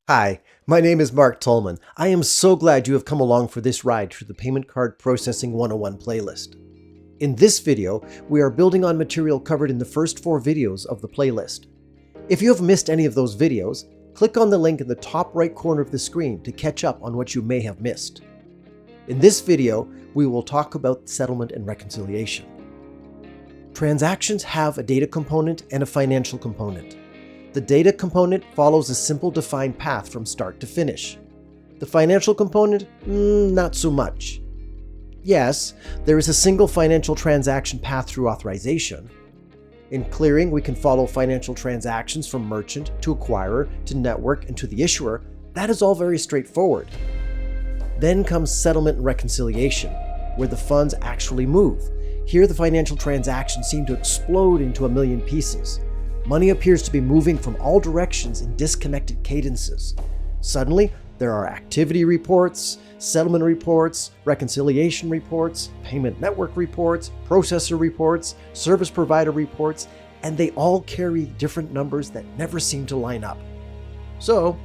Hi, my name is Mark Tolman. I am so glad you have come along for this ride through the Payment Card Processing 101 playlist. In this video, we are building on material covered in the first 4 videos of the playlist. If you have missed any of those videos, click on the link in the top right corner of the screen to catch up on what you may have missed. In this video, we will talk about settlement and reconciliation. Transactions have a data component and a financial component. The data component follows a simple defined path from start to finish. The financial component, not so much. Yes, there is a single financial transaction path through authorization. In clearing, we can follow financial transactions from merchant to acquirer to network and to the issuer. That is all very straightforward. Then comes settlement and reconciliation, where the funds actually move. Here the financial transactions seem to explode into a million pieces. Money appears to be moving from all directions in disconnected cadences. Suddenly, there are activity reports, settlement reports, reconciliation reports, payment network reports, processor reports, service provider reports, and they all carry different numbers that never seem to line up. So,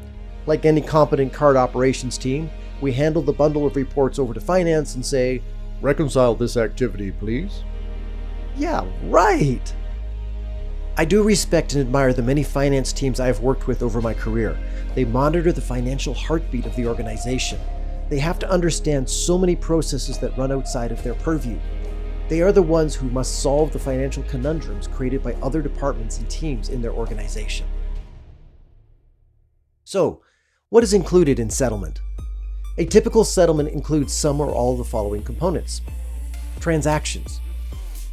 like any competent card operations team, we handle the bundle of reports over to finance and say, "Reconcile this activity, please." Yeah, right! I do respect and admire the many finance teams I have worked with over my career. They monitor the financial heartbeat of the organization. They have to understand so many processes that run outside of their purview. They are the ones who must solve the financial conundrums created by other departments and teams in their organization. So, what is included in settlement? A typical settlement includes some or all of the following components. Transactions.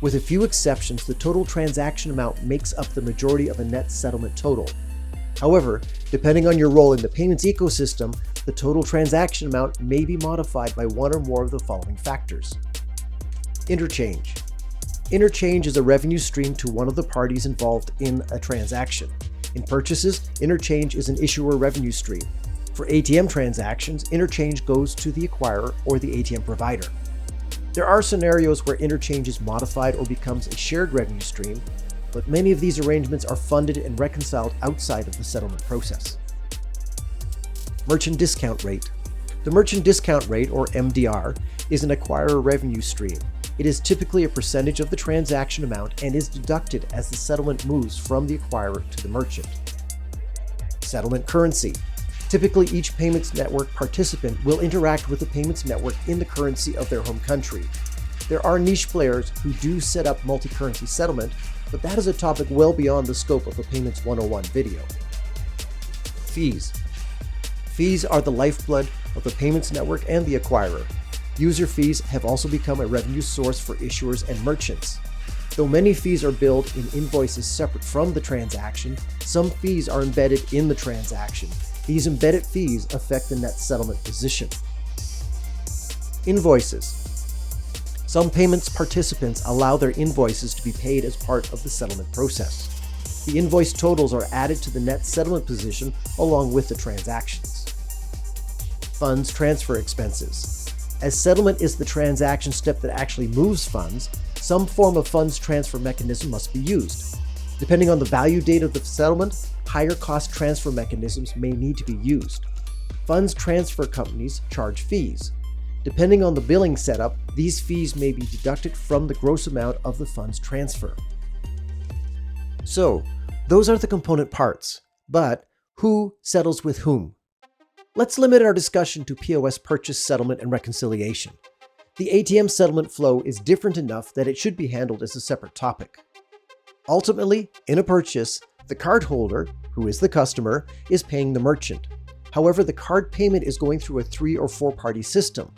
With a few exceptions, the total transaction amount makes up the majority of a net settlement total. However, depending on your role in the payments ecosystem, the total transaction amount may be modified by one or more of the following factors. Interchange. Interchange is a revenue stream to one of the parties involved in a transaction. In purchases, interchange is an issuer revenue stream. For ATM transactions, interchange goes to the acquirer or the ATM provider. There are scenarios where interchange is modified or becomes a shared revenue stream, but many of these arrangements are funded and reconciled outside of the settlement process. Merchant discount rate. The merchant discount rate, or MDR, is an acquirer revenue stream. It is typically a percentage of the transaction amount and is deducted as the settlement moves from the acquirer to the merchant. Settlement currency. Typically, each payments network participant will interact with the payments network in the currency of their home country. There are niche players who do set up multi-currency settlement, but that is a topic well beyond the scope of a Payments 101 video. Fees. Fees are the lifeblood of the payments network and the acquirer. User fees have also become a revenue source for issuers and merchants. Though many fees are billed in invoices separate from the transaction, some fees are embedded in the transaction. These embedded fees affect the net settlement position. Invoices. Some payments participants allow their invoices to be paid as part of the settlement process. The invoice totals are added to the net settlement position along with the transactions. Funds transfer expenses. As settlement is the transaction step that actually moves funds, some form of funds transfer mechanism must be used. Depending on the value date of the settlement, higher cost transfer mechanisms may need to be used. Funds transfer companies charge fees. Depending on the billing setup, these fees may be deducted from the gross amount of the funds transfer. So, those are the component parts. But who settles with whom? Let's limit our discussion to POS purchase, settlement, and reconciliation. The ATM settlement flow is different enough that it should be handled as a separate topic. Ultimately, in a purchase, the cardholder, who is the customer, is paying the merchant. However, the card payment is going through a 3 or 4 party system.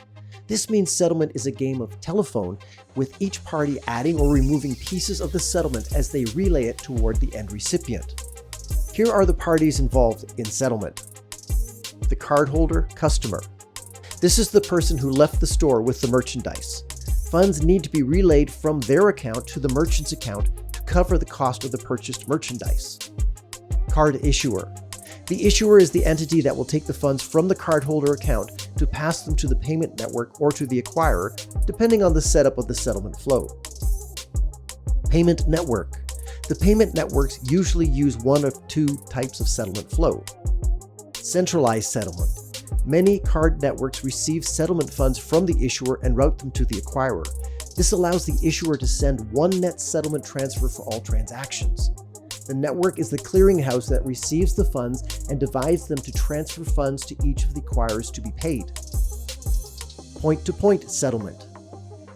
This means settlement is a game of telephone, with each party adding or removing pieces of the settlement as they relay it toward the end recipient. Here are the parties involved in settlement. The cardholder customer. This is the person who left the store with the merchandise. Funds need to be relayed from their account to the merchant's account to cover the cost of the purchased merchandise. Card issuer. The issuer is the entity that will take the funds from the cardholder account to pass them to the payment network or to the acquirer, depending on the setup of the settlement flow. Payment network. The payment networks usually use one of two types of settlement flow. Centralized settlement. Many card networks receive settlement funds from the issuer and route them to the acquirer. This allows the issuer to send one net settlement transfer for all transactions. The network is the clearinghouse that receives the funds and divides them to transfer funds to each of the acquirers to be paid. Point-to-point settlement.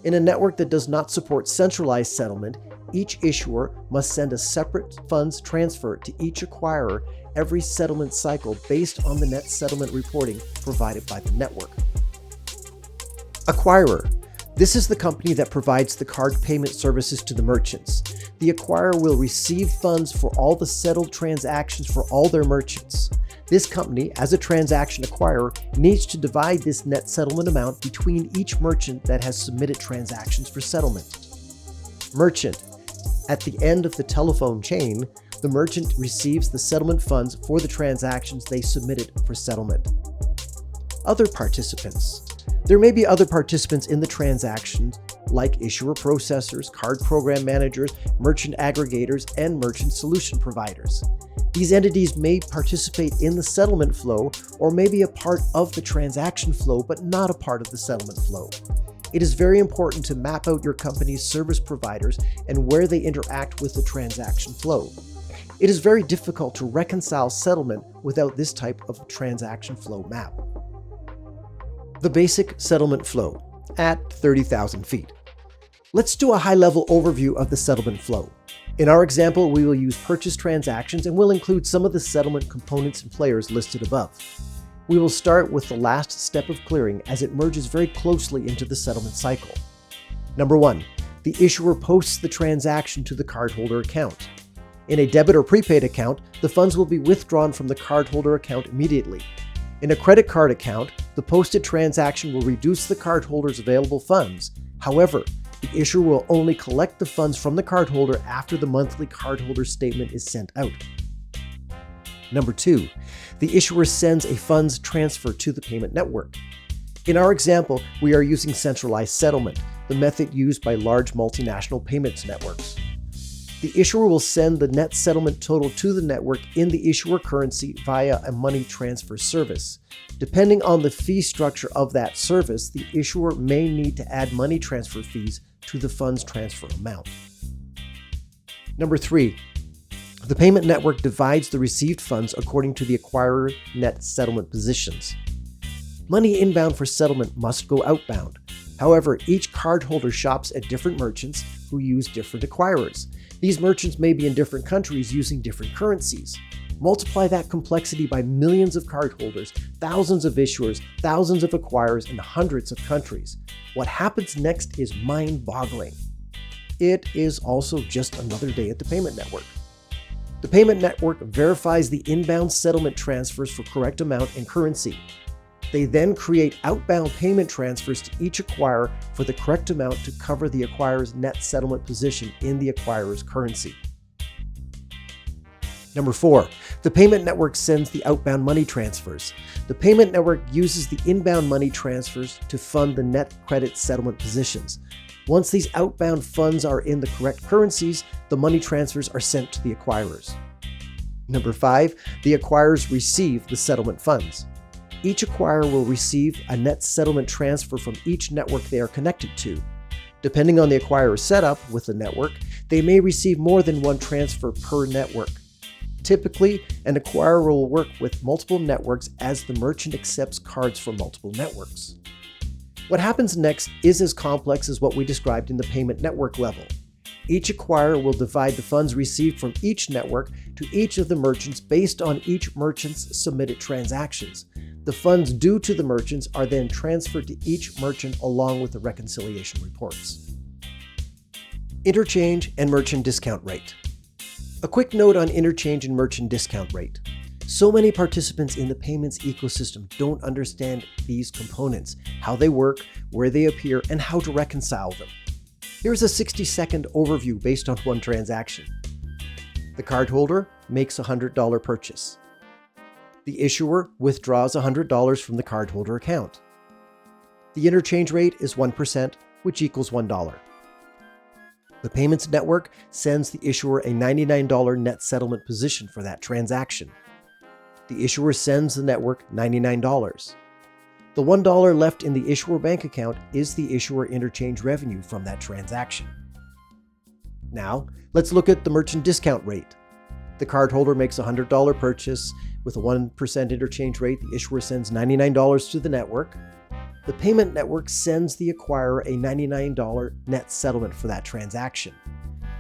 In a network that does not support centralized settlement, each issuer must send a separate funds transfer to each acquirer every settlement cycle based on the net settlement reporting provided by the network. Acquirer. This is the company that provides the card payment services to the merchants. The acquirer will receive funds for all the settled transactions for all their merchants. This company, as a transaction acquirer, needs to divide this net settlement amount between each merchant that has submitted transactions for settlement. Merchant. At the end of the telephone chain, the merchant receives the settlement funds for the transactions they submitted for settlement. Other participants. There may be other participants in the transaction, like issuer processors, card program managers, merchant aggregators, and merchant solution providers. These entities may participate in the settlement flow or may be a part of the transaction flow but not a part of the settlement flow. It is very important to map out your company's service providers and where they interact with the transaction flow. It is very difficult to reconcile settlement without this type of transaction flow map. The basic settlement flow at 30,000 feet. Let's do a high-level overview of the settlement flow. In our example, we will use purchase transactions and will include some of the settlement components and players listed above. We will start with the last step of clearing as it merges very closely into the settlement cycle. Number 1. The issuer posts the transaction to the cardholder account. In a debit or prepaid account, the funds will be withdrawn from the cardholder account immediately. In a credit card account, the posted transaction will reduce the cardholder's available funds. However, the issuer will only collect the funds from the cardholder after the monthly cardholder statement is sent out. Number 2, the issuer sends a funds transfer to the payment network. In our example, we are using centralized settlement, the method used by large multinational payments networks. The issuer will send the net settlement total to the network in the issuer currency via a money transfer service. Depending on the fee structure of that service, the issuer may need to add money transfer fees to the funds transfer amount. Number 3, the payment network divides the received funds according to the acquirer net settlement positions. Money inbound for settlement must go outbound. However, each cardholder shops at different merchants who use different acquirers. These merchants may be in different countries using different currencies. Multiply that complexity by millions of cardholders, thousands of issuers, thousands of acquirers, and hundreds of countries. What happens next is mind-boggling. It is also just another day at the payment network. The payment network verifies the inbound settlement transfers for correct amount and currency. They then create outbound payment transfers to each acquirer for the correct amount to cover the acquirer's net settlement position in the acquirer's currency. Number 4, the payment network sends the outbound money transfers. The payment network uses the inbound money transfers to fund the net credit settlement positions. Once these outbound funds are in the correct currencies, the money transfers are sent to the acquirers. Number 5, the acquirers receive the settlement funds. Each acquirer will receive a net settlement transfer from each network they are connected to. Depending on the acquirer's setup with the network, they may receive more than one transfer per network. Typically, an acquirer will work with multiple networks as the merchant accepts cards from multiple networks. What happens next is as complex as what we described in the payment network level. Each acquirer will divide the funds received from each network to each of the merchants based on each merchant's submitted transactions. The funds due to the merchants are then transferred to each merchant along with the reconciliation reports. Interchange and merchant discount rate. A quick note on interchange and merchant discount rate. So many participants in the payments ecosystem don't understand these components, how they work, where they appear, and how to reconcile them. Here's a 60-second overview based on one transaction. The cardholder makes a $100 purchase. The issuer withdraws $100 from the cardholder account. The interchange rate is 1%, which equals $1. The payments network sends the issuer a $99 net settlement position for that transaction. the issuer sends the network $99. The $1 left in the issuer bank account is the issuer interchange revenue from that transaction. Now, let's look at the merchant discount rate. The cardholder makes a $100 purchase. With a 1% interchange rate, the issuer sends $99 to the network. The payment network sends the acquirer a $99 net settlement for that transaction.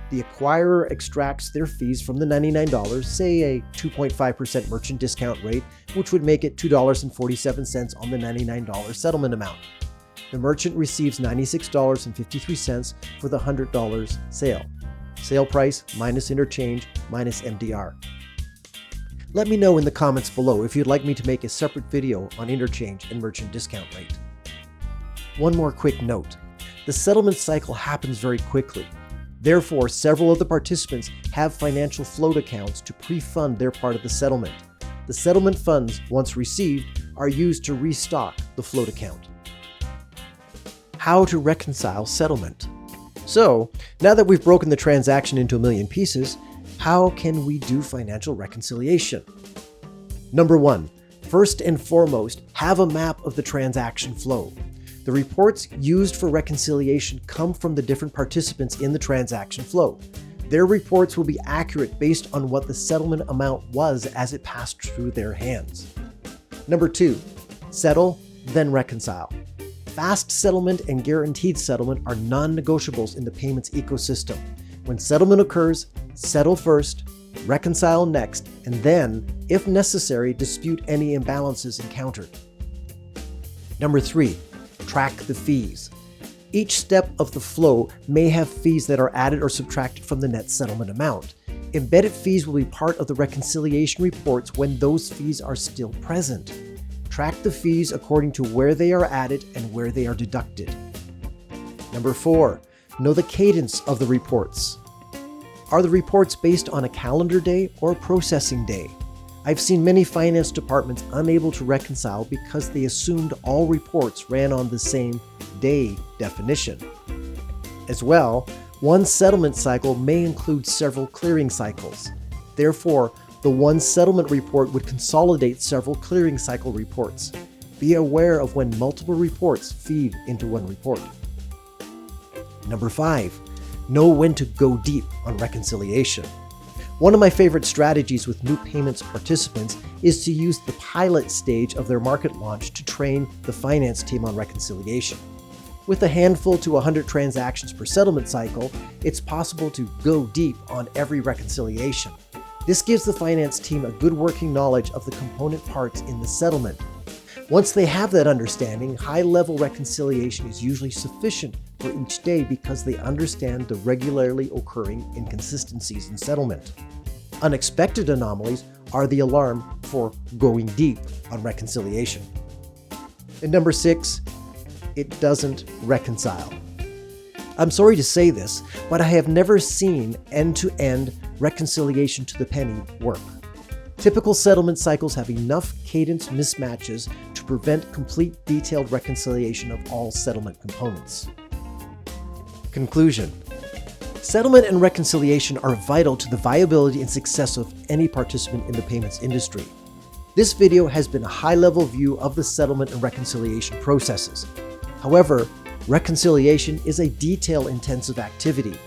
The acquirer extracts their fees from the $99, say a 2.5% merchant discount rate, which would make it $2.47 on the $99 settlement amount. The merchant receives $96.53 for the $100 sale. Sale price minus interchange minus MDR. Let me know in the comments below if you'd like me to make a separate video on interchange and merchant discount rate. One more quick note. The settlement cycle happens very quickly. Therefore, several of the participants have financial float accounts to pre-fund their part of the settlement. The settlement funds, once received, are used to restock the float account. How to reconcile settlement. So, now that we've broken the transaction into a million pieces, how can we do financial reconciliation? Number 1, first and foremost, have a map of the transaction flow. The reports used for reconciliation come from the different participants in the transaction flow. Their reports will be accurate based on what the settlement amount was as it passed through their hands. Number 2, settle, then reconcile. Fast settlement and guaranteed settlement are non-negotiables in the payments ecosystem. When settlement occurs, settle first, reconcile next, and then, if necessary, dispute any imbalances encountered. Number 3, track the fees. Each step of the flow may have fees that are added or subtracted from the net settlement amount. Embedded fees will be part of the reconciliation reports when those fees are still present. Track the fees according to where they are added and where they are deducted. Number 4, know the cadence of the reports. Are the reports based on a calendar day or a processing day? I've seen many finance departments unable to reconcile because they assumed all reports ran on the same day definition. As well, one settlement cycle may include several clearing cycles. Therefore, the one settlement report would consolidate several clearing cycle reports. Be aware of when multiple reports feed into one report. Number 5, know when to go deep on reconciliation. One of my favorite strategies with new payments participants is to use the pilot stage of their market launch to train the finance team on reconciliation. With a handful to 100 transactions per settlement cycle, it's possible to go deep on every reconciliation. This gives the finance team a good working knowledge of the component parts in the settlement. Once they have that understanding, high-level reconciliation is usually sufficient for each day because they understand the regularly occurring inconsistencies in settlement. Unexpected anomalies are the alarm for going deep on reconciliation. And number 6, it doesn't reconcile. I'm sorry to say this, but I have never seen end-to-end reconciliation to the penny work. Typical settlement cycles have enough cadence mismatches to prevent complete detailed reconciliation of all settlement components. Conclusion. Settlement and reconciliation are vital to the viability and success of any participant in the payments industry. This video has been a high-level view of the settlement and reconciliation processes. However, reconciliation is a detail-intensive activity.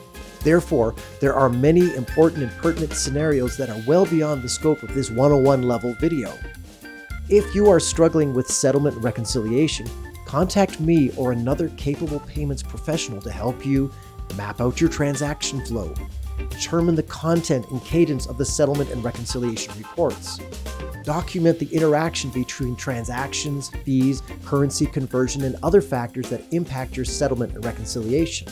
Therefore, there are many important and pertinent scenarios that are well beyond the scope of this 101 level video. If you are struggling with settlement and reconciliation, contact me or another capable payments professional to help you map out your transaction flow, determine the content and cadence of the settlement and reconciliation reports, document the interaction between transactions, fees, currency conversion, and other factors that impact your settlement and reconciliation.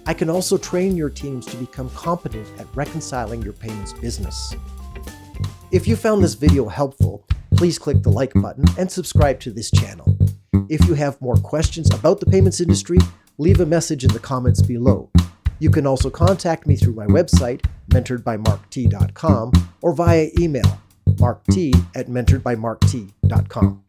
I can also train your teams to become competent at reconciling your payments business. If you found this video helpful, please click the like button and subscribe to this channel. If you have more questions about the payments industry, leave a message in the comments below. You can also contact me through my website, mentoredbymarkt.com, or via email, markt@mentoredbymarkt.com.